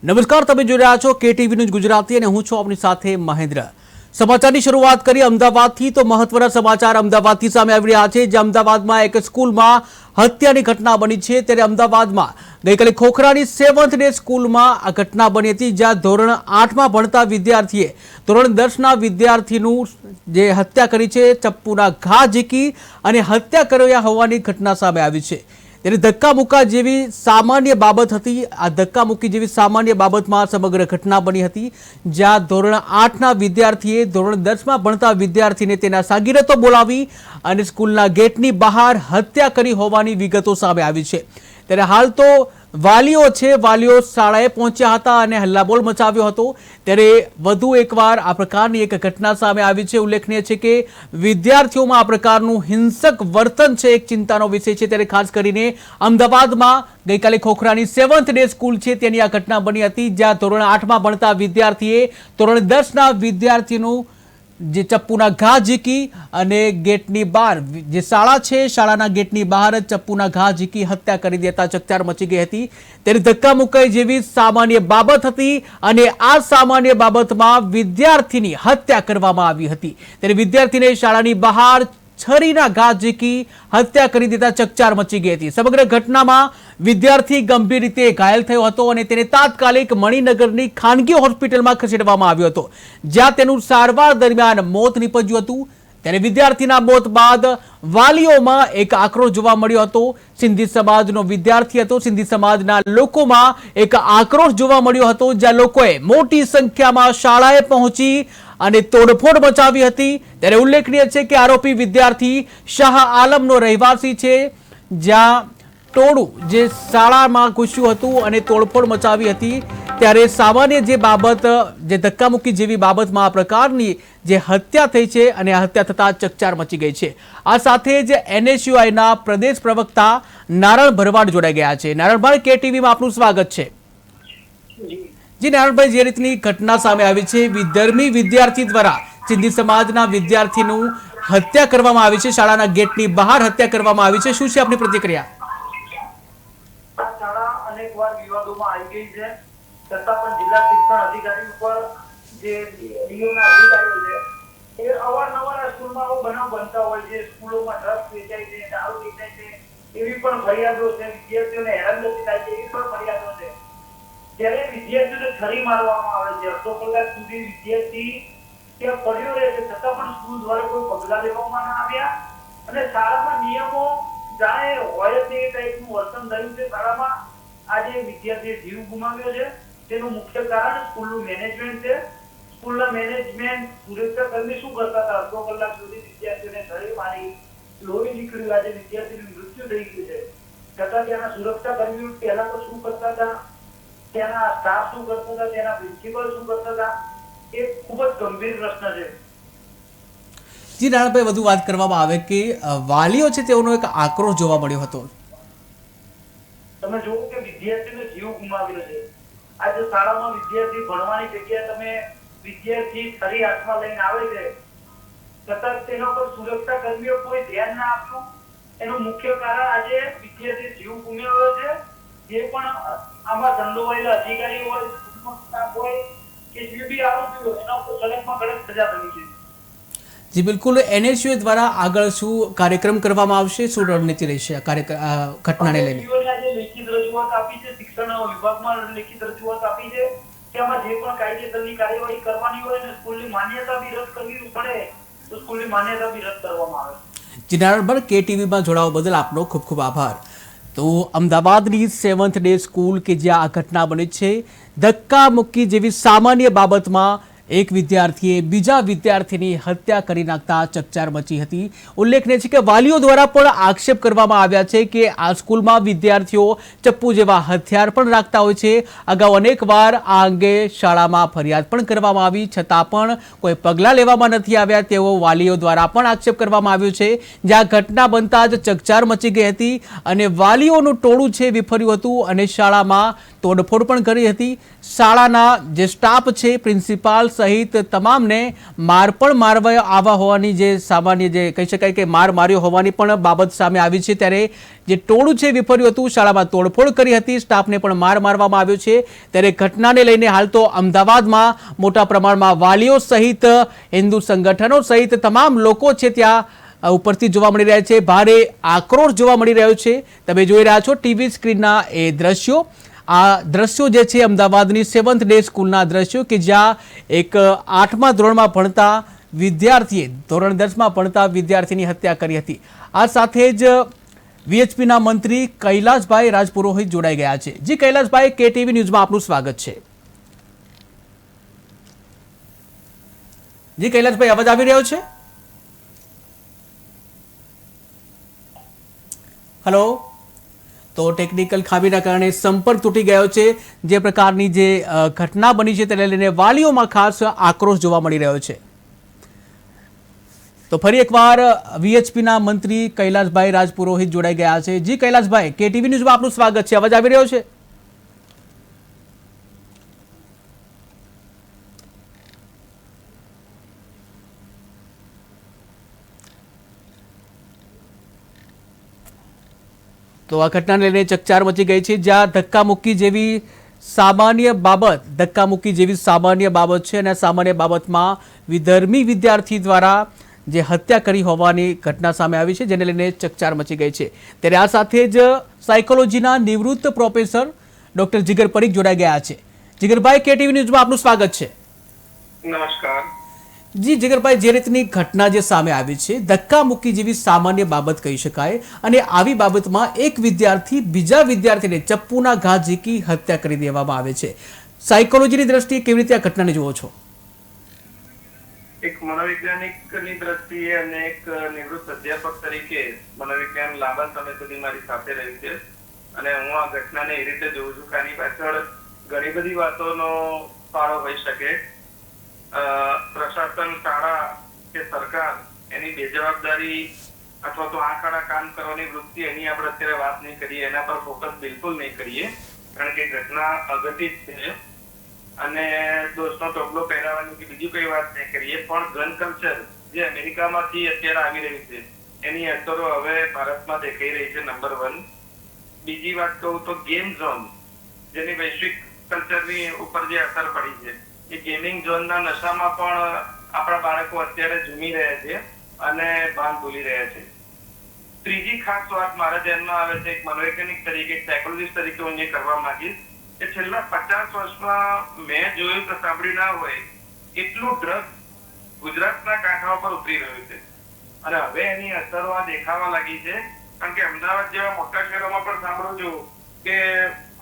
નમસ્કાર, તમે જોઈ રહ્યા છો કેટીવી ન્યૂઝ ગુજરાતી અને હું છું આપની સાથે મહેન્દ્ર। સમાચારની શરૂઆત કરી અમદાવાદથી તો મહત્વના સમાચાર અમદાવાદથી સામે આવી રહ્યા છે। જે અમદાવાદમાં એક સ્કૂલમાં હત્યાની ઘટના બની છે, ત્યારે અમદાવાદમાં ગઈકાલે ખોખરાની 7th ડે સ્કૂલમાં આ ઘટના બની હતી, જ્યાં ધોરણ 8માં ભણતા વિદ્યાર્થીએ ધોરણ 10ના વિદ્યાર્થીનું જે હત્યા કરી છે, ચપ્પુના ઘા ઝીકી અને હત્યા કર્યા હોવાની ઘટના સામે આવી છે। ત્યારે ધક્કામુક્કા જેવી સામાન્ય બાબત હતી। આ ધક્કામુક્કી જેવી સામાન્ય બાબતમાં સમગ્ર ઘટના બની હતી, જ્યાં ધોરણ 8ના વિદ્યાર્થીએ ધોરણ 10માં ભણતા વિદ્યાર્થીને તેના સાગીરતો બોલાવી અને સ્કૂલના ગેટની બહાર હત્યા કરી હોવાની વિગતો સામે આવી છે। ત્યારે હાલ તો વાલીઓ શાળાએ પહોંચ્યા હતા અને હલ્લાબોલ મચાવ્યો હતો। ત્યારે વધુ એકવાર આ પ્રકારની એક ઘટના સામે આવી છે। ઉલ્લેખનીય છે કે વિદ્યાર્થીઓમાં આ પ્રકારનું હિંસક વર્તન છે એક ચિંતાનો વિષય છે। ત્યારે ખાસ કરીને અમદાવાદમાં ગઈકાલે ખોખરાની 7th ડે સ્કૂલ છે તેની આ ઘટના બની હતી, જ્યાં ધોરણ 8માં ભણતા વિદ્યાર્થીએ ધોરણ 10ના વિદ્યાર્થીનું જે ચપ્પુના ઘા ઝીકી અને ગેટની બહાર જે શાળા છે શાળાના ગેટની બહાર જ ચપ્પુના ઘા ઝીકી હત્યા કરી દેતા ચકચાર મચી ગઈ હતી। ત્યારે ધક્કામુક્કાઈ જેવી સામાન્ય બાબત હતી અને આ સામાન્ય બાબતમાં વિદ્યાર્થીની હત્યા કરવામાં આવી હતી। ત્યારે વિદ્યાર્થીને શાળાની બહાર છરીના ઘા ઝીકી હત્યા કરી દેતા ચકચાર મચી ગઈ હતી। સમગ્ર ઘટનામાં વિદ્યાર્થી ગંભીર રીતે ઘાયલ થયો હતો અને તેને તાત્કાલિક મણિનગરની ખાનગી હોસ્પિટલમાં ખસેડવામાં આવ્યો હતો, જ્યાં તેનું સારવાર દરમિયાન મોત નીપજ્યું હતું। ત્યારે વિદ્યાર્થીના મોત બાદ વાલીઓમાં એક આક્રોશ જોવા મળ્યો હતો। સિંધી સમાજનો વિદ્યાર્થી હતો। સિંધી સમાજના લોકોમાં એક આક્રોશ જોવા મળ્યો હતો, જ્યાં લોકોએ મોટી સંખ્યામાં શાળાએ પહોંચી અને તોડફોડ મચાવી હતી। ત્યારે ઉલ્લેખનીય છે કે આરોપી વિદ્યાર્થી શાહ આલમનો રહેવાસી છે, જ્યાં ટોળું જે શાળામાં ઘૂસ્યું હતું અને તોડફોડ મચાવી હતી। ત્યારે સામાન્ય જે બાબત જે ધક્કામુક્કી જેવી બાબતમાં આ પ્રકારની જે હત્યા થઈ છે અને આ હત્યા થતા ચકચાર મચી ગઈ છે। આ સાથે જ NSUIના પ્રદેશ પ્રવક્તા નારણ ભરવાડ જોડાઈ ગયા છે। નારણભાઈ, કેટીવીમાં આપનું સ્વાગત છે। જી નારણભાઈ, જે રીતની ઘટના સામે આવી છે, વિધર્મી વિદ્યાર્થી દ્વારા સિંધી સમાજના વિદ્યાર્થીનું હત્યા કરવામાં આવી છે, શાળાના ગેટની બહાર હત્યા કરવામાં આવી છે, શું છે આપની પ્રતિક્રિયા? શાળા અનેકવાર વિવાદોમાં આવી ગઈ છે, છતાં પણ જિલ્લા શિક્ષણ અધિકારી ઉપર જે ડીઓના અધિકારીઓ છે એ અવારનવાર આ સ્કૂલમાં આવો બનાવ બનતા હોય છે। સ્કૂલોમાં ડ્રગ્સ વેચાય છે, દારૂ વેચાય છે, એવી પણ ફરિયાદો છે। વિદ્યાર્થીઓને હેરાનગતિ થાય છે, એવી પણ ફરિયાદો છે। જ્યારે વિદ્યાર્થીઓને છરી મારવામાં આવે છે, અડધો કલાક સુધી વિદ્યાર્થી ત્યાં પડ્યો રહે છે, છતાં પણ સ્કૂલ દ્વારા કોઈ પગલાં લેવામાં ના આવ્યા અને શાળામાં નિયમો જાણે હોય તે ટાઈપનું વર્તન થયું છે। શાળામાં આજે વિદ્યાર્થીએ જીવ ગુમાવ્યો છે, તેનું મુખ્ય કારણ સ્કૂલનું મેનેજમેન્ટ છે। સ્કૂલના મેનેજમેન્ટ સુરક્ષાકર્મી શું કરતા હતા, અડધો કલાક સુધી વિદ્યાર્થીઓને છરી મારી, લોહી નીકળ્યું, આજે વિદ્યાર્થીનું મૃત્યુ થઈ ગયું છે, છતાં ત્યાંના સુરક્ષાકર્મીઓ પહેલા તો શું કરતા હતા, ત્યાંના સ્ટાફ શું કરતા હતા, ત્યાંના પ્રિન્સિપલ શું કરતા હતા, એ ખૂબ જ ગંભીર પ્રશ્ન છે। જી નારણભાઈ, વધુ વાત કરવામાં આવે કે વાલીઓ છે તેઓનો એક આક્રોશ જોવા મળ્યો હતો। તમે જોવો કે વિદ્યાર્થીનો જીવ ગુમાવ્યો છે। આજે શાળામાં વિદ્યાર્થી ભણવાની જગ્યાએ તમે વિદ્યાર્થી છરી હાથમાં લઈને આવે છે, છતાં તેના પર સુરક્ષા કર્મીઓ કોઈ ધ્યાન ના આપ્યું। એનું મુખ્ય કારણ આજે વિદ્યાર્થી જીવ ગુમાવ્યો છે। જે પણ આમાં સંડોવાયેલા અધિકારીઓ હોય, સ્ટાફ હોય કે જે બી આરોપી હોય, એના ઉપર કડકમાં કડક સજા થવી છે। જી બિલકુલ, NSUI દ્વારા આગળ શું કાર્યક્રમ કરવામાં આવશે, શું રણનીતિ રહેશે આ ઘટનાને લઈને? લેખિત રજૂઆત આપી છે, શિક્ષણ વિભાગમાં લેખિત રજૂઆત આપી છે કે આમાં જે પણ કાયદેસરની કાર્યવાહી કરવાની હોય ને સ્કૂલની માન્યતા બી રદ કરવી પડે તો સ્કૂલની માન્યતા બી રદ કરવામાં આવે। જી નારણભાઈ, કેટીવીમાં જોડાવા બદલ આપનો ખૂબ ખૂબ આભાર। તો અમદાવાદની 7th ડે સ્કૂલ કે જ્યાં આ ઘટના બની છે, ધક્કામુક્કી જેવી સામાન્ય બાબતમાં એક વિદ્યાર્થીએ બીજા વિદ્યાર્થીની હત્યા કરી નાખતા ચકચાર મચી હતી। ઉલ્લેખનીય છે કે વાલીઓ દ્વારા પણ આક્ષેપ કરવામાં આવ્યા છે કે આ સ્કૂલમાં વિદ્યાર્થીઓ ચપ્પુ જેવા હથિયાર પણ રાખતા હોય છે। અગાઉ અનેકવાર આ અંગે શાળામાં ફરિયાદ પણ કરવામાં આવી, છતાં પણ કોઈ પગલાં લેવામાં નથી આવ્યા તેવો વાલીઓ દ્વારા પણ આક્ષેપ કરવામાં આવ્યો છે। જ્યાં ઘટના બનતા જ ચકચાર મચી ગઈ હતી અને વાલીઓનું ટોળું છે વિફર્યું હતું અને શાળામાં તોડફોડ પણ કરી હતી। શાળાના જે સ્ટાફ છે, પ્રિન્સિપાલ સહિત તમામને માર પણ મારવા આવ્યા હોવાની જે સામાન્ય જે કહી શકાય કે માર માર્યો હોવાની પણ બાબત સામે આવી છે। ત્યારે જે ટોળું છે વિફર્યું હતું, શાળામાં તોડફોડ કરી હતી, સ્ટાફને પણ માર મારવામાં આવ્યો છે। ત્યારે ઘટનાને લઈને હાલ તો અમદાવાદમાં મોટા પ્રમાણમાં વાલીઓ સહિત હિન્દુ સંગઠનો સહિત તમામ લોકો છે ત્યાં ઉપરથી જોવા મળી રહ્યા છે। ભારે આક્રોશ જોવા મળી રહ્યો છે। તમે જોઈ રહ્યા છો ટીવી સ્ક્રીનના એ દ્રશ્યો। આ દ્રશ્યો જે છે અમદાવાદની 7th ડે સ્કૂલના દ્રશ્યો કે જ્યાં એક 8મા ધોરણમાં ભણતા વિદ્યાર્થીએ ધોરણ 10માં ભણતા વિદ્યાર્થીની હત્યા કરી હતી। આ સાથે જ વીએચપીના મંત્રી કૈલાશભાઈ રાજપુરોહિત જોડાઈ ગયા છે। જી કૈલાશભાઈ, કેટીવી ન્યૂઝમાં આપનું સ્વાગત છે। જી કૈલાશભાઈ, અવાજ આવી રહ્યો છે? હેલો। તો ટેકનિકલ ખામીના કારણે સંપર્ક તૂટી ગયો છે। જે પ્રકારની જે ઘટના બની છે તેને લઈને વાલીઓમાં ખાસ આક્રોશ જોવા મળી રહ્યો છે। તો ફરી એકવાર વીએચપીના મંત્રી કૈલાશભાઈ રાજપુરોહિત જોડાઈ ગયા છે। જી કૈલાશભાઈ, કેટીવી ન્યૂઝમાં આપનું સ્વાગત છે। અવાજ આવી રહ્યો છે? તો આ ઘટનાને લઈને ચકચાર મચી ગઈ છે, જ્યાં ધક્કામુક્કી જેવી સામાન્ય બાબત છે અને સામાન્ય બાબતમાં વિધર્મી વિદ્યાર્થી દ્વારા જે હત્યા કરી હોવાની ઘટના સામે આવી છે, જેને લઈને ચકચાર મચી ગઈ છે। ત્યારે આ સાથે જ સાયકોલોજીના નિવૃત્ત પ્રોફેસર ડોક્ટર જીગર પરીખ જોડાઈ ગયા છે। જીગરભાઈ, કેટીવી ન્યૂઝમાં આપનું સ્વાગત છે। નમસ્કાર જી જીગરભાઈ, જે રીતની ઘટના જે સામે આવી છે, ધક્કામુક્કી જેવી સામાન્ય બાબત કહી શકાય અને આવી બાબતમાં એક વિદ્યાર્થી બીજા વિદ્યાર્થીને ચપ્પુના ઘા ઝીકી હત્યા કરી દેવામાં આવે છે। સાયકોલોજીની દ્રષ્ટિએ કેવી રીતે આ ઘટનાને જુઓ છો? એક મનોવૈજ્ઞાનિકની દ્રષ્ટિએ અને એક નિવૃત્ત અધ્યાપક તરીકે મનોવિજ્ઞાન લાંબા સમય સુધી મારી સાથે રહ્યું છે અને હું આ ઘટનાને એ રીતે જોઉં છું કે આની પાછળ ઘણી બધી વાતોનો ફાળો હોઈ શકે। પ્રશાસન, શાળા કે સરકાર એની બેજવાબદારી અથવા તો આ કાળા કામ કરવાની વૃત્તિ એની આપણે અત્યારે વાત નહીં કરીએ, એના પર ફોકસ બિલકુલ નહીં કરીએ, કારણ કે ઘટના અઘટિત છે અને દોષનો ટોપલો પહેરાવાની કે બીજી કોઈ વાત નહીં કરીએ। પણ ગન કલ્ચર જે અમેરિકામાંથી અત્યારે આવી રહી છે એની અસરો હવે ભારતમાં દેખાઈ રહી છે, નંબર 1। બીજી વાત કહું તો ગેમ ઝોન, જેની વૈશ્વિક કલ્ચરની ઉપર જે અસર પડી છે, એ ગેમિંગ ઝોનના નશામાં પણ આપણા બાળકો અત્યારે ઝૂમી રહ્યા છે અને ભાન ભૂલી રહ્યા છે। ત્રીજી ખાસ વાત મારા ધ્યાનમાં આવે છે, એક મનોવૈજ્ઞાનિક તરીકે, એક સાયકોલોજીસ્ટ તરીકે હું એ કરવા માંગીશ કે છેલ્લા 50 વર્ષમાં મેં જોયું કે સાંભળ્યું ના હોય એટલું ડ્રગ ગુજરાતના કાંઠા પર ઉતરી રહ્યું છે અને હવે એની અસરો આ દેખાવા લાગી છે। કારણ કે અમદાવાદ જેવા મોટા શહેરોમાં પણ સાંભળું છું કે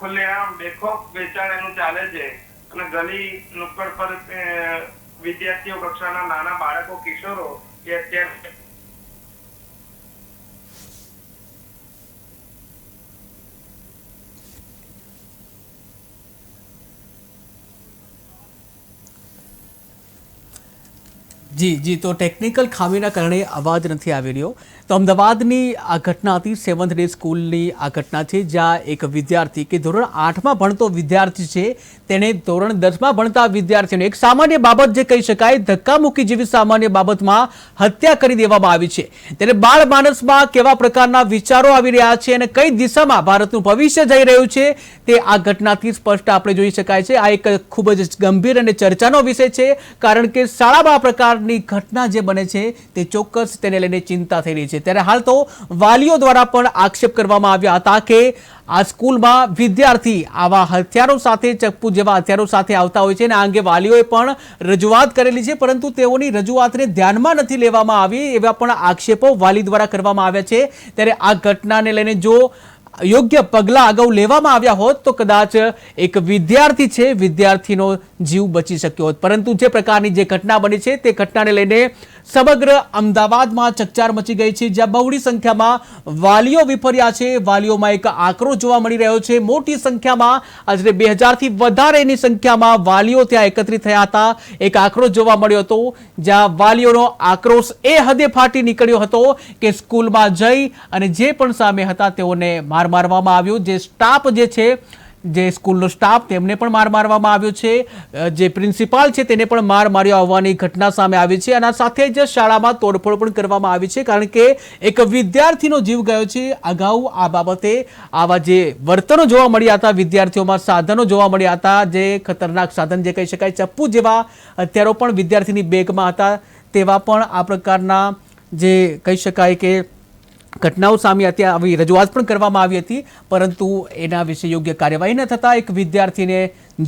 ખુલ્લેઆમ બેખોફ વેચાણ એનું ચાલે છે અને ગલી નુક્કડ પર વિદ્યાર્થીઓ કક્ષાના નાના બાળકો, કિશોરો એ અત્યારે જી તો ટેકનિકલ ખામીના કારણે અવાજ નથી આવી રહ્યો। તો અમદાવાદની આ ઘટના હતી, 7th ડે સ્કૂલની આ ઘટના છે, જ્યાં એક વિદ્યાર્થી કે ધોરણ 8માં ભણતો વિદ્યાર્થી છે તેણે ધોરણ 10માં ભણતા વિદ્યાર્થીને એક સામાન્ય બાબત જે કહી શકાય ધક્કામુક્કી જેવી સામાન્ય બાબતમાં હત્યા કરી દેવામાં આવી છે। ત્યારે બાળ માનસમાં કેવા પ્રકારના વિચારો આવી રહ્યા છે અને કઈ દિશામાં ભારતનું ભવિષ્ય જઈ રહ્યું છે તે આ ઘટનાથી સ્પષ્ટ આપણે જોઈ શકાય છે। આ એક ખૂબ જ ગંભીર અને ચર્ચાનો વિષય છે, કારણ કે શાળામાં આ પ્રકારની ઘટના જે બને છે તે ચોક્કસ તેને લઈને ચિંતા થઈ રહી છે। ત્યારે હાલ તો વાલીઓ દ્વારા પણ આક્ષેપ કરવામાં આવ્યા હતા કે આ સ્કૂલમાં વિદ્યાર્થી આવા હથિયારો સાથે, ચપ્પુ જેવા હથિયારો સાથે આવતા હોય છે અને આ અંગે વાલીઓએ પણ રજૂઆત કરેલી છે, પરંતુ તેઓની રજૂઆતને ધ્યાનમાં નથી લેવામાં આવી, એવા પણ આક્ષેપો વાલી દ્વારા કરવામાં આવ્યા છે। ત્યારે આ ઘટનાને લઈને જો યોગ્ય પગલાં અગાઉ લેવામાં આવ્યા હોત તો કદાચ એક વિદ્યાર્થી છે, વિદ્યાર્થીનો જીવ બચી શક્યો હોત, પરંતુ જે પ્રકારની જે ઘટના બની છે તે ઘટનાને લઈને સમગ્ર અમદાવાદમાં ચકચાર મચી ગઈ છે, જ્યાં બહોળી સંખ્યામાં વાલીઓ વિફર્યા છે। વાલીઓમાં એક આક્રોશ જોવા મળી રહ્યો છે। મોટી સંખ્યામાં, આશરે 2000થી વધારેની સંખ્યામાં વાલીઓ ત્યાં એકત્રિત થયા હતા। એક આક્રોશ જોવા મળ્યો હતો, જ્યાં વાલીઓનો આક્રોશ એ હદે ફાટી નીકળ્યો હતો કે સ્કૂલમાં જઈ અને જે પણ સામે હતા તેઓને મારવામાં આવ્યો। જે સ્ટાફ જે છે જે સ્કૂલનો સ્ટાફ તેમને પણ માર મારવામાં આવ્યો છે, જે પ્રિન્સિપાલ છે તેને પણ માર માર્યો હોવાની ઘટના સામે આવી છે અને સાથે જ શાળામાં તોડફોડ પણ કરવામાં આવી છે, કારણ કે એક વિદ્યાર્થીનો જીવ ગયો છે. અગાઉ આ બાબતે આવા જે વર્તનો જોવા મળ્યા હતા, વિદ્યાર્થીઓમાં સાધનો જોવા મળ્યા હતા, જે ખતરનાક સાધન જે કહી શકાય, ચપ્પુ જેવા હથિયારો પણ વિદ્યાર્થીની બેગમાં હતા, તેવા પણ આ પ્રકારના જે કહી શકાય કે ઘટનાઓ સામે હતી, આવી રજૂઆત પણ કરવામાં આવી હતી, પરંતુ એના વિશે યોગ્ય કાર્યવાહી ન થતાં એક વિદ્યાર્થીને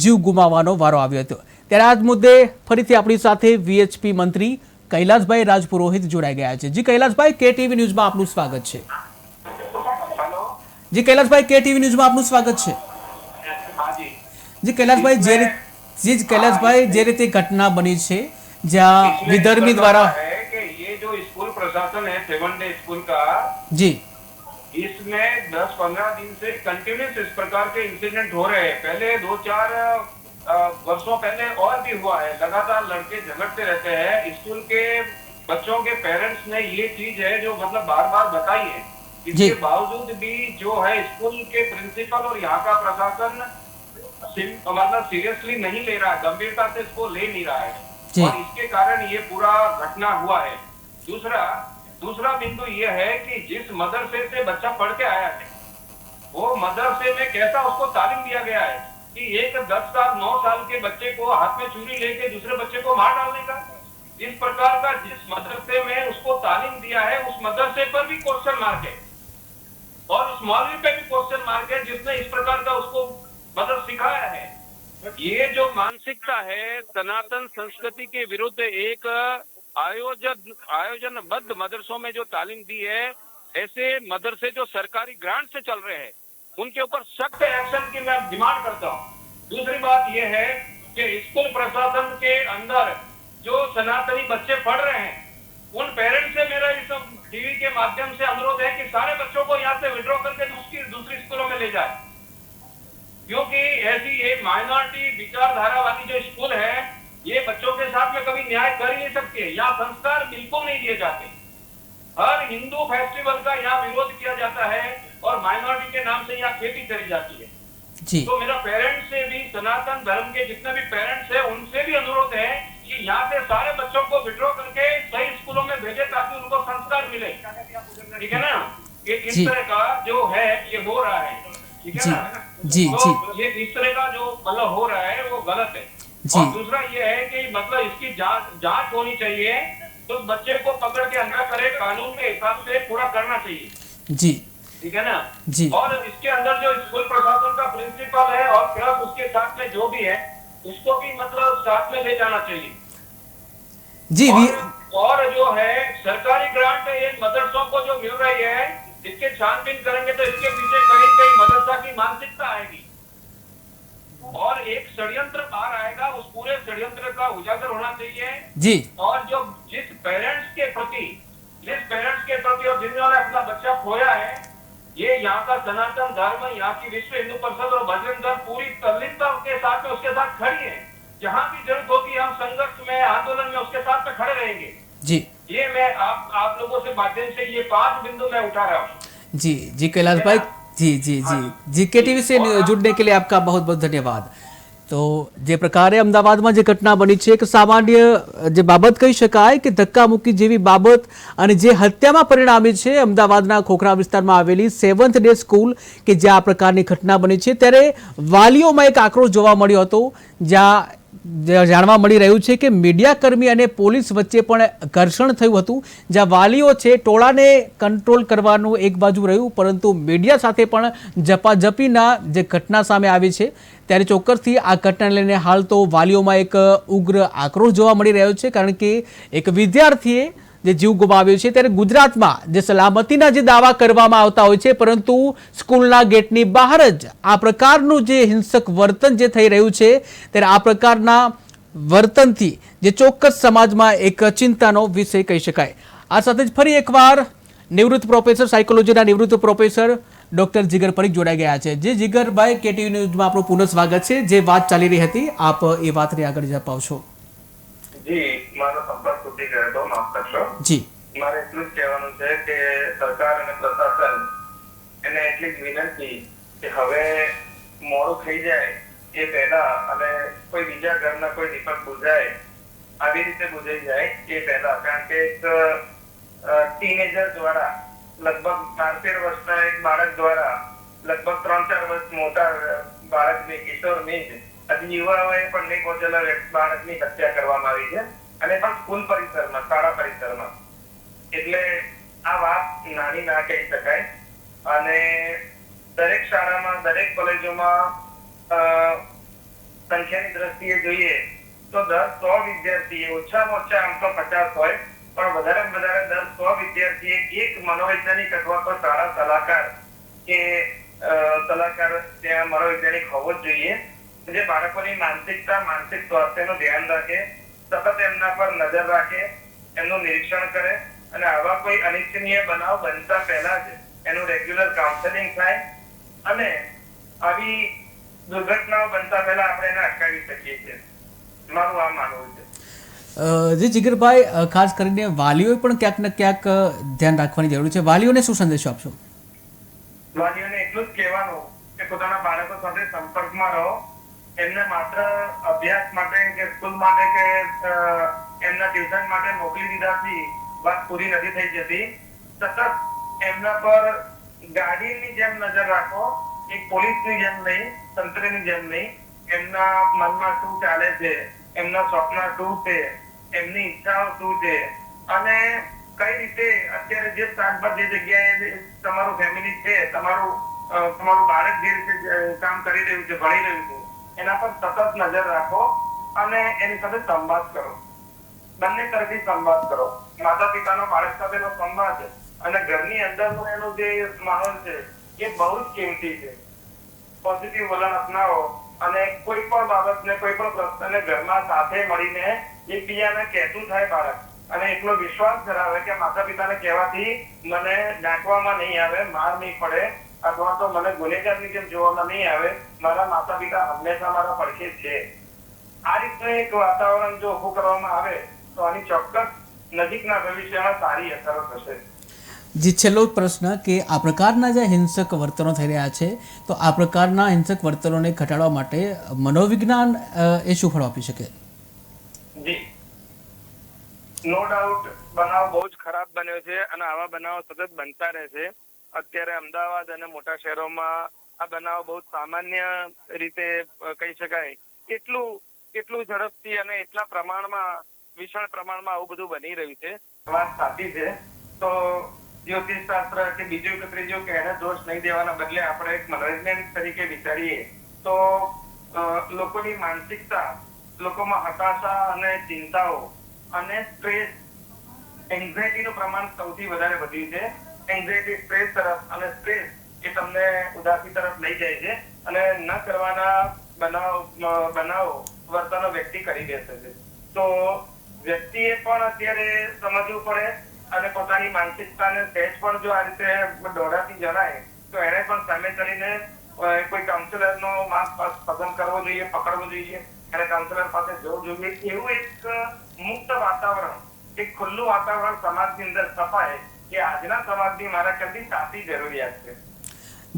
જીવ ગુમાવવાનો વારો આવ્યો હતો. ત્યારે આ મુદ્દે ફરીથી આપણી સાથે વીએચપી મંત્રી કૈલાસભાઈ રાજપુરોહિત જોડાઈ ગયા છે. જી કૈલાસભાઈ, કેટીવી ન્યૂઝમાં આપનું સ્વાગત છે. જી કૈલાસભાઈ, કેટીવી ન્યૂઝમાં આપનું સ્વાગત છે. જી કૈલાસભાઈ, જે રીતે ઘટના બની છે જ્યાં વિધર્મી દ્વારા स्कूल प्रशासन है 7 डे स्कूल का जी, इसमें 10-15 दिन से कंटिन्यूस इस प्रकार के इंसिडेंट हो रहे हैं. पहले 2-4 वर्षों पहले और भी हुआ है. लगातार लड़के झगड़ते रहते हैं. स्कूल के बच्चों के पेरेंट्स ने ये चीज है जो मतलब बार बार बताई है. इसके बावजूद भी जो है स्कूल के प्रिंसिपल और यहाँ का प्रशासन मतलब सीरियसली नहीं ले रहा है, गंभीरता से इसको ले नहीं रहा है और इसके कारण ये पूरा घटना हुआ है. दूसरा बिंदु ये है कि जिस मदरसे से बच्चा पढ़ के आया है वो मदरसे में कैसा उसको तालीम दिया गया है कि एक 10 साल 9 साल के बच्चे को हाथ में छुरी लेके दूसरे बच्चे को मार डालने का. इस प्रकार का जिस मदरसे में उसको तालीम दिया है उस मदरसे पर भी क्वेश्चन मार्क है और उस मौलवी पे भी क्वेश्चन मार्क है जिसने इस प्रकार का उसको मतलब सिखाया है. ये जो मानसिकता है सनातन संस्कृति के विरुद्ध एक आयोजनबद्ध मदरसों में जो तालीम दी है, ऐसे मदरसे जो सरकारी ग्रांट से चल रहे हैं उनके ऊपर सख्त एक्शन की मैं डिमांड करता हूँ. दूसरी बात यह है कि स्कूल प्रशासन के अंदर जो सनातनी बच्चे पढ़ रहे हैं उन पेरेंट्स से मेरा इस टीवी के माध्यम से अनुरोध है कि सारे बच्चों को यहाँ से विड्रॉ करके दूसरी स्कूलों में ले जाए, क्योंकि ऐसी ये माइनॉरिटी विचारधारा वाली जो स्कूल है ये बच्चों के साथ में कभी न्याय कर ही नहीं सकते. यहाँ संस्कार बिल्कुल नहीं दिए जाते. हर हिंदू फेस्टिवल का यहाँ विरोध किया जाता है और माइनॉरिटी के नाम से यहाँ खेती करी जाती है. तो मेरा पेरेंट्स से भी सनातन धर्म के जितने भी पेरेंट्स हैं उनसे भी अनुरोध है कि यहाँ से सारे बच्चों को विड्रॉ करके सही स्कूलों में भेजे ताकि उनको संस्कार मिले. ठीक है ना. ये इस तरह का जो है ये हो रहा है. ठीक है ना. तो ये इस तरह का जो मतलब हो रहा है वो गलत है. और दूसरा ये है कि मतलब इसकी जांच होनी चाहिए, तो बच्चे को पकड़ के अंदर करे, कानून के हिसाब से पूरा करना चाहिए. जी, ठीक है ना जी. और इसके अंदर जो स्कूल प्रशासन का प्रिंसिपल है और प्लस उसके साथ में जो भी है उसको भी मतलब साथ में ले जाना चाहिए जी. और जो है सरकारी ग्रांट इन मदरसों को जो मिल रही है इसके छानबीन करेंगे तो इसके पीछे कहीं कहीं मदरसा की मानसिकता आएगी और एक षड्यंत्र बाहर आएगा. उस पूरे षड्यंत्र का उजागर होना चाहिए जी. और जो जिस पेरेंट्स के प्रति और जिन्होंने अपना बच्चा खोया है, ये यहाँ का सनातन धर्म, यहाँ की विश्व हिंदू परिषद और बजरंग दल पूरी तल्लीनता के साथ में उसके साथ खड़ी है. जहाँ भी जरूरत होगी हम संघर्ष में आंदोलन में उसके साथ में खड़े रहेंगे जी. ये मैं आप लोगों से माध्यम से ये 5 बिंदु मैं उठा रहा हूँ जी. जी कैलाश भाई, जी जी जी जी केटीवी से जुड़ने के लिए आपका बहुत बहुत धन्यवाद. તો જે પ્રકારે અમદાવાદમાં જે ઘટના બની છે, એક સામાન્ય જે બાબત કહી શકાય કે ધક્કામુક્કી જેવી બાબત અને જે હત્યામાં પરિણામી છે, અમદાવાદના ખોખરા વિસ્તારમાં આવેલી 7th ડે સ્કૂલ કે જ્યાં આ પ્રકારની ઘટના બની છે, ત્યારે વાલીઓમાં એક આક્રોશ જોવા મળ્યો હતો, જ્યાં જાણવા મળી રહ્યું છે કે મીડિયાકર્મી અને પોલીસ વચ્ચે પણ ઘર્ષણ થયું હતું, જ્યાં વાલીઓ છે ટોળાને કંટ્રોલ કરવાનું એક બાજુ રહ્યું, પરંતુ મીડિયા સાથે પણ ઝપાઝપીના જે ઘટના સામે આવી છે, ત્યારે ચોક્કસથી આ ઘટનાને લઈને હાલ તો વાલીઓમાં એક ઉગ્ર આક્રોશ જોવા મળી રહ્યો છે, કારણ કે એક વિદ્યાર્થીએ જે જીવ ગુમાવ્યો છે, ત્યારે ગુજરાતમાં જે સલામતીના જે દાવા કરવામાં આવતા હોય છે, પરંતુ સ્કૂલના ગેટની બહાર જ આ પ્રકારનું જે હિંસક વર્તન જે થઈ રહ્યું છે, ત્યારે આ પ્રકારના વર્તનથી જે ચોક્કસ સમાજમાં એક ચિંતાનો વિષય કહી શકાય. આ સાથે જ ફરી એકવાર નિવૃત્ત પ્રોફેસર, સાયકોલોજીના નિવૃત્ત પ્રોફેસર ડોક્ટર જીગર પરીખ જોડાઈ ગયા છે. જે જીગરભાઈ, કેટીવી ન્યૂઝમાં આપણું પુનઃ સ્વાગત છે. જે વાત ચાલી રહી હતી આપ એ વાતને આગળ અપાવશો. જી, મારો સંપર્ક તૂટી ગયો હતો, માફ કરશો. જી, મારે એટલું જ કહેવાનું છે કે સરકાર અને પ્રશાસન એને એટલી જ વિનંતી કે હવે મોડું થઈ જાય એ પહેલા અને કોઈ બીજા ઘરના કોઈ દીપક બુઝાય આવી રીતે બુઝાઈ જાય એ પહેલા, કારણ કે એક ટીનેજર દ્વારા લગભગ 12-13 વર્ષના એક બાળક દ્વારા લગભગ 3-4 વર્ષ મોટા બાળકની, કિશોરની જ હજી યુવા વયે પણ નહીં પહોંચેલા બાળકની હત્યા કરવામાં આવી છે, અને પણ સ્કૂલ પરિસરમાં, શાળા પરિસરમાં. એટલે આ વાત નાની ના કહી શકાય. અને દરેક શાળામાં, દરેક કોલેજોમાં સંખ્યાની દ્રષ્ટિએ જોઈએ તો 10-100 વિદ્યાર્થીએ, ઓછામાં ઓછા આમ તો 50 હોય, પણ વધારેમાં વધારે 10-100 વિદ્યાર્થીએ એક મનોવૈજ્ઞાનિક અથવા તો શાળા સલાહકાર કે સલાહકાર ત્યાં મનોવૈજ્ઞાનિક હોવો જ જોઈએ, જે બાળકોની માનસિકતા, માનસિક સ્વાસ્થ્યનું ધ્યાન રાખે, સતત એમના પર નજર રાખે, એમનું નિરીક્ષણ કરે, અને આવા કોઈ અનિચ્છનીય બનાવ બનતા પહેલા જ એનું રેગ્યુલર કાઉન્સેલિંગ થાય, અને આવી દુર્ઘટનાઓ બનતા પહેલા આપણે એને અટકાવી શકીએ છીએ. મારું આ માનવું છે. જી જીગરભાઈ, ખાસ કરીને વાલીઓએ પણ ક્યાંક ને ક્યાંક ધ્યાન રાખવાની જરૂર છે. વાલીઓને શું સંદેશો આપશો? વાલીઓને એટલું જ કહેવાનું કે પોતાના બાળકો સાથે સંપર્કમાં રહો. એમને માત્ર અભ્યાસ માટે કે સ્કૂલ માટે કે એમના ટ્યુશન માટે મોકલી દીધાથી વાત પૂરી નથી થઈ જતી. સતત એમના પર ગાડીની જેમ નજર રાખો, એક પોલીસની જેમ નહીં, તંત્રની જેમ નહીં. એમના મનમાં શું ચાલે છે, એમના સ્વપ્ન શું છે, એમની ઈચ્છાઓ શું છે, અને કઈ રીતે અત્યારે જે સ્થાન પર, જે જગ્યાએ તમારું ફેમિલી છે, તમારું બાળક જે રીતે કામ કરી રહ્યું છે, ભણી રહ્યું છે, એના પર સતત નજર રાખો અને એની સાથે સંવાદ કરો. બંને તરફી સંવાદ કરો. માતા પિતાનો બાળક સાથેનો સંવાદ અને ઘરની અંદરનો એનો જે માહોલ છે એ બહુ જ કિંમતી છે. પોઝિટિવ વલણ અપનાવો અને કોઈ પણ બાબતને, કોઈ પણ પ્રશ્નને ઘરમાં સાથે મળીને એકબીજાને કહેતું થાય બાળક, અને એટલો વિશ્વાસ ધરાવે કે માતા પિતાને કહેવાથી મને ડાંટવામાં નહીં આવે, માર નહીં પડે, અથવા તો મને ગુનેગારની જેમ જોવામાં નહીં આવે, મારા માતા પિતા હંમેશા મારા પડખે છે. આ રીતનું એક વાતાવરણ જો ઊભું કરવામાં આવે તો આની ચોક્કસ નજીકના ભવિષ્યમાં સારી અસરો થશે. જી, છેલ્લો પ્રશ્ન કે આ પ્રકારના જે હિંસક વર્તનો થઈ રહ્યા છે, તો આ પ્રકારના હિંસક વર્તનોને ઘટાડવા માટે મનોવિજ્ઞાન એ શું ફળ આપી શકે? જી, નો ડાઉટ બનાવ બહુ જ ખરાબ બન્યો છે, અને આવા બનાવો સતત બનતા રહેશે. અત્યારે અમદાવાદ અને મોટા શહેરોમાં આ બનાવ બહુ સામાન્ય રીતે કહી શકાય. એટલું ઝડપથી અને એટલા પ્રમાણમાં, વિશાળ પ્રમાણમાં આવું બધું બની રહ્યું છે. વાત સાચી છે. તો જ્યોતિષ શાસ્ત્ર કે બીજું કે ત્રીજું કે એને દોષ નહીં દેવાના બદલે આપણે એક મનોવૈજ્ઞાનિક તરીકે વિચારીએ તો લોકોની માનસિકતા, લોકોમાં હતાશા અને ચિંતાઓ અને સ્ટ્રેસ, એન્ઝાયટીનું પ્રમાણ સૌથી વધારે વધ્યું છે. એન્ઝાયટી સ્ટ્રેસ તરફ, અને સ્ટ્રેસ એ તમને ઉદાસી તરફ લઈ જાય છે, અને ન કરવાના બનાવો વર્તનો વ્યક્તિ કરી બેસે છે. તો વ્યક્તિએ પણ અત્યારે સમજવું પડે, અને પોતાની માનસિકતાને સહેજ પણ જો આ રીતે દોડાતી જણાય તો એને પણ સામે કરીને કોઈ કાઉન્સિલરનો માર્ગ પસંદ કરવો જોઈએ, પકડવો જોઈએ, અને કાઉન્સિલર પાસે જવું જોઈએ. એવું એક મુક્ત વાતાવરણ, એક ખુલ્લું વાતાવરણ સમાજની અંદર સ્થપાય કે આજના સમાજની મારા ખ્યાલથી સાચી જરૂરિયાત છે.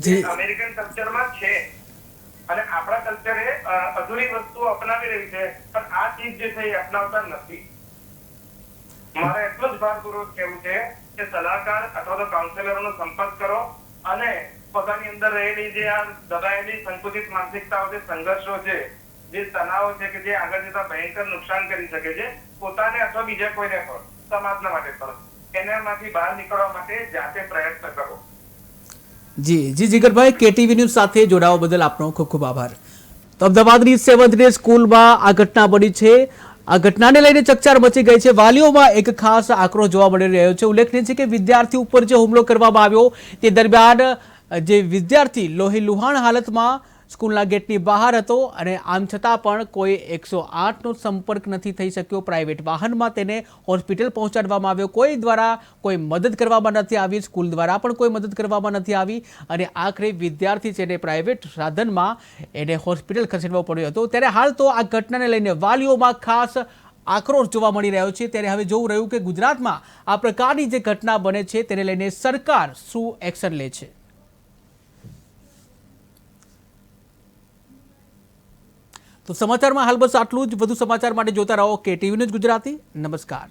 જે અમેરિકન કલ્ચરમાં છે, અને આપણા કલ્ચરે અધૂરી વસ્તુઓ અપનાવી રહી છે, પણ આ ચીજ જે છે એ અપનાવતા નથી. મારે એટલું જ ભારપૂર્વક કહેવું છે કે સલાહકાર અથવા તો કાઉન્સિલરનો સંપર્ક કરો, અને પોતાની અંદર રહેલી જે આ દબાયેલી સંકુચિત માનસિકતાઓ, જે સંઘર્ષો છે, જે તણાવો છે કે જે આગળ જતા ભયંકર નુકસાન કરી શકે છે, પોતાને અથવા બીજા કોઈને પણ, સમાજના માટે પણ, એનામાંથી બહાર નીકળવા માટે જાતે પ્રયત્ન કરો. જી જીગરભાઈ, કેટીવી ન્યૂઝ સાથે જોડાવા બદલ આપનો ખૂબ ખૂબ આભાર. તો અમદાવાદની 7th ડે સ્કૂલમાં આ ઘટના બની છે. આ ઘટનાને લઈને ચકચાર મચી ગઈ છે. વાલીઓમાં એક ખાસ આક્રોશ જોવા મળી રહ્યો છે. ઉલ્લેખનીય છે કે વિદ્યાર્થી ઉપર જે હુમલો કરવામાં આવ્યો તે દરમિયાન જે વિદ્યાર્થી લોહીલુહાણ હાલતમાં સ્કૂલના ગેટની બહાર હતો, અને આમ છતાં પણ કોઈ 108નો સંપર્ક નથી થઈ શક્યો. પ્રાઇવેટ વાહનમાં તેને હોસ્પિટલ પહોંચાડવામાં આવ્યો. કોઈ દ્વારા કોઈ મદદ કરવામાં નથી આવી, સ્કૂલ દ્વારા પણ કોઈ મદદ કરવામાં નથી આવી, અને આખરે વિદ્યાર્થી છે એને પ્રાઇવેટ સાધનમાં એને હોસ્પિટલ ખસેડવો પડ્યો હતો. ત્યારે હાલ તો આ ઘટનાને લઈને વાલીઓમાં ખાસ આક્રોશ જોવા મળી રહ્યો છે. ત્યારે હવે જોવું રહ્યું કે ગુજરાતમાં આ પ્રકારની જે ઘટના બને છે તેને લઈને સરકાર શું એક્શન લે છે. તો સમાચારમાં હાલ બસ આટલું જ. વધુ સમાચાર માટે જોતા રહો KTV ન્યૂઝ ગુજરાતી. નમસ્કાર.